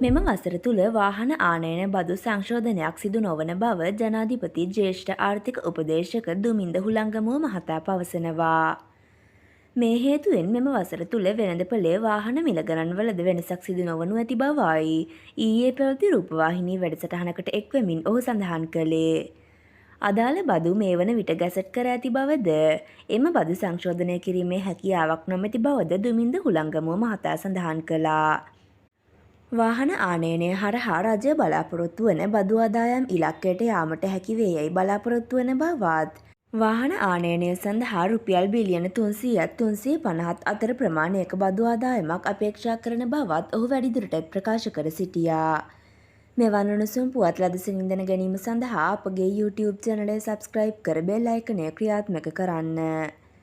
මෙම වසර තුළ වාහන ආනයන බදු සංශෝධනයක් සිදු නොවන බව ජනාධිපති ජ්‍යෙෂ්ඨ ආර්ථික උපදේශක දුමින්ද හුළංගමුව මහතා පවසනවා. මේ හේතුවෙන් මෙම වසර තුළ වෙළඳපොලේ වාහන මිල ගණන්වලද වෙනසක් සිදු නොවනු ඇති බවයි ඊයේ පැවති රූපවාහිනී වැඩසටහනකට එක්වෙමින් ඔහු සඳහන් කළේ. අදාළ බදු මේ වන විට ගැසට් කර ඇති බවද එම බදු සංශෝධනය කිරීමේ හැකියාවක් නොමැති බවද දුමින්ද හුළංගමුව මහතා සඳහන් කළා. වාහන ආනයනය හරහා රජය බලාපොරොත්තු වන බදු ආදායම් ඉලක්කයට යාමට හැකිවේ යැයි බලාපොරොත්තු වන බවත් වාහන ආනයනය සඳහා රුපියල් බිලියන 300-350 අතර ප්‍රමාණයක බදු ආදායමක් අපේක්ෂා කරන බවත් ඔහු වැඩිදුරටත් ප්‍රකාශ කර සිටියා. මෙවන් උණුසුම් පුවත් ලදසින් ඉඳන ගැනීම සඳහා අපගේ YouTube චැනලය සබ්ස්ක්‍රයිබ් කර බෙල් අයිකනය ක්‍රියාත්මක කරන්න.